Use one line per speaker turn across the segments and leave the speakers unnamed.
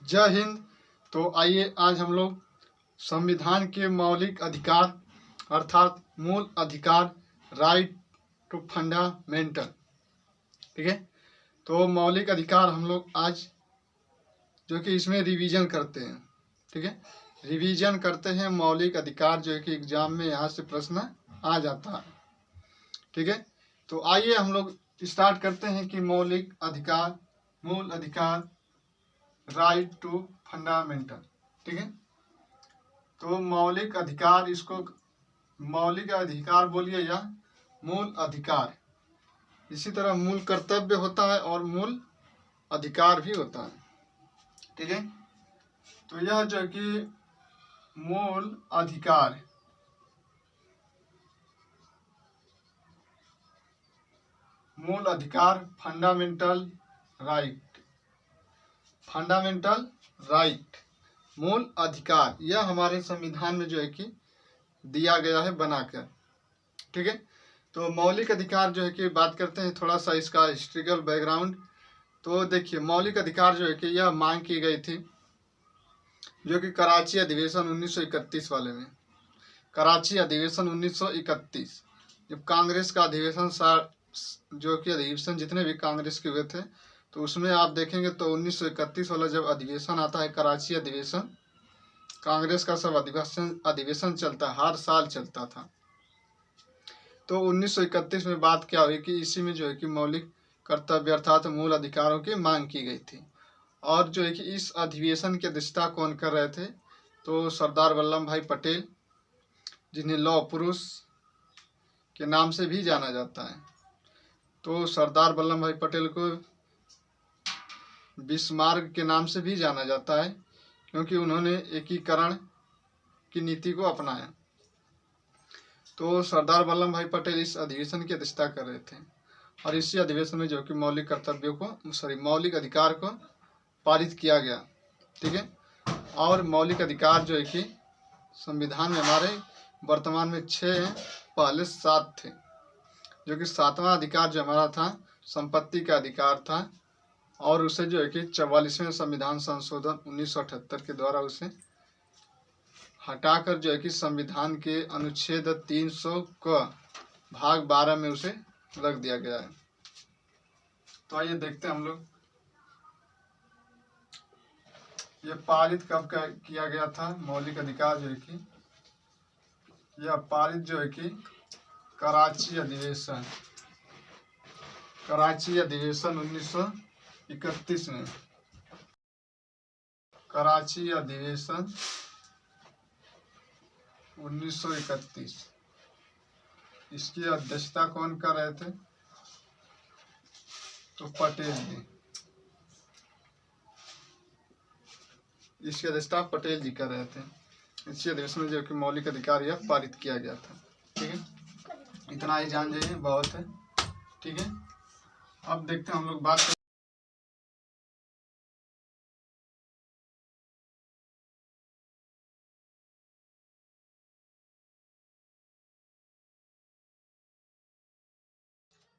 जय हिंद। तो आइए आज हम लोग संविधान के मौलिक अधिकार अर्थात मूल अधिकार, राइट टू फंडामेंटल, ठीक है। तो मौलिक अधिकार हम लोग आज जो कि इसमें रिवीजन करते हैं, ठीक है। रिवीजन करते हैं मौलिक अधिकार, जो है कि एग्जाम में यहाँ से प्रश्न आ जाता है, ठीक है। तो आइए हम लोग स्टार्ट करते हैं कि मौलिक अधिकार, मूल अधिकार, राइट टू फंडामेंटल, ठीक है। तो मौलिक अधिकार, इसको मौलिक अधिकार बोलिए या मूल अधिकार। इसी तरह मूल कर्तव्य होता है और मूल अधिकार भी होता है, ठीक है। तो यह जो है कि मूल अधिकार, मूल अधिकार, फंडामेंटल राइट, फंडामेंटल राइट, मूल अधिकार, यह हमारे संविधान में जो है कि दिया गया है बनाकर, ठीक है। तो मौलिक अधिकार जो है कि बात करते हैं थोड़ा सा इसका हिस्ट्रिकल बैकग्राउंड। तो देखिए, मौलिक अधिकार जो है कि यह मांग की गई थी जो कि कराची अधिवेशन 1931 वाले में, कराची अधिवेशन 1931, जब कांग्रेस का अधिवेशन जो कि अधिवेशन जितने भी कांग्रेस के हुए थे, तो उसमें आप देखेंगे तो 1931 वाला जब अधिवेशन आता है, कराची अधिवेशन, कांग्रेस का सब अधिवेशन चलता, हर साल चलता था। तो 1931 में बात क्या हुई कि इसी में जो है कि मौलिक कर्तव्य अर्थात मूल अधिकारों की मांग की गई थी। और जो है कि इस अधिवेशन की अध्यक्षता कौन कर रहे थे, तो सरदार वल्लभ भाई पटेल, जिन्हें लौह पुरुष के नाम से भी जाना जाता है। तो सरदार वल्लभ भाई पटेल को बिस्मार्क के नाम से भी जाना जाता है, क्योंकि उन्होंने एकीकरण की नीति को अपनाया। तो सरदार वल्लभ भाई पटेल इस अधिवेशन की अध्यक्षता कर रहे थे और इसी अधिवेशन में जो कि मौलिक कर्तव्यों को मौलिक अधिकार को पारित किया गया, ठीक है। और मौलिक अधिकार जो है कि संविधान में हमारे वर्तमान में 6 हैं, पहले 7 थे, जो कि 7वां अधिकार जो हमारा था संपत्ति का अधिकार था, और उसे जो है कि 44वें संविधान संशोधन 1978 के द्वारा उसे हटाकर जो है कि संविधान के अनुच्छेद 300 का भाग 12 में उसे रख दिया गया है। तो आइए देखते हैं हम लोग ये पारित कब किया गया था। मौलिक अधिकार जो है कि यह पारित जो है कि कराची अधिवेशन 1931 में, कराची अधिवेशन 1931, इसकी अध्यक्षता कौन कर रहे थे, तो पटेल जी, इसकी अध्यक्षता पटेल जी कर रहे थे। इसी अधिवेशन में जो कि मौलिक अधिकार यह पारित किया गया था, ठीक है। इतना ही जान जाइए, बहुत है, ठीक है। अब देखते हैं हम लोग बात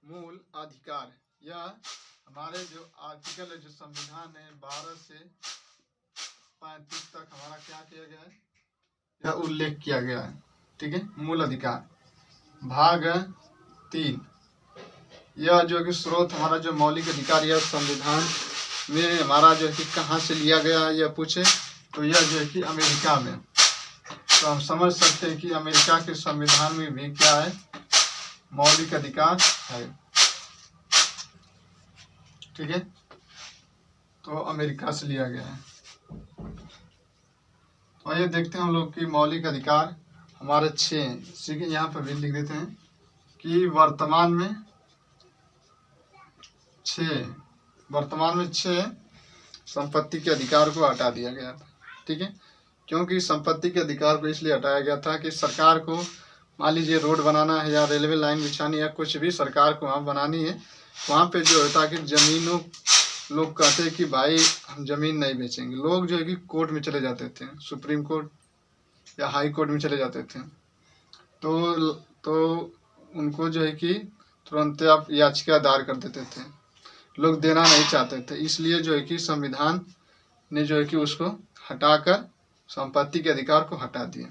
मूल अधिकार। यह हमारे जो आर्टिकल है, जो संविधान है 12 से 35 तक हमारा क्या किया गया है, यह उल्लेख किया गया है, ठीक है। मूल अधिकार भाग 3, यह जो कि स्रोत हमारा जो मौलिक अधिकार यह संविधान में हमारा जो है कि कहाँ से लिया गया, यह पूछे तो यह जो है कि अमेरिका में। तो हम समझ सकते हैं कि अमेरिका के संविधान में भी क्या है, मौलिक अधिकार है, ठीक है। तो अमेरिका से लिया गया है। तो आइए देखते हैं हम लोग कि मौलिक अधिकार हमारे 6 हैं, ठीक है। यहाँ पर भी लिख देते हैं कि वर्तमान में 6 संपत्ति के अधिकार को हटा दिया गया था, ठीक है। क्योंकि संपत्ति के अधिकार को इसलिए हटाया गया था कि सरकार को मान लीजिए रोड बनाना है या रेलवे लाइन बिछानी है या कुछ भी सरकार को वहाँ बनानी है, वहाँ पे जो होता है कि जमीनों, लोग कहते हैं कि भाई हम जमीन नहीं बेचेंगे, लोग जो है कि कोर्ट में चले जाते थे, सुप्रीम कोर्ट या हाई कोर्ट में चले जाते थे। तो उनको जो है कि तुरंत आप याचिका दायर कर देते थे, लोग देना नहीं चाहते थे। इसलिए जो है कि संविधान ने जो है कि उसको हटाकर संपत्ति के अधिकार को हटा दिया।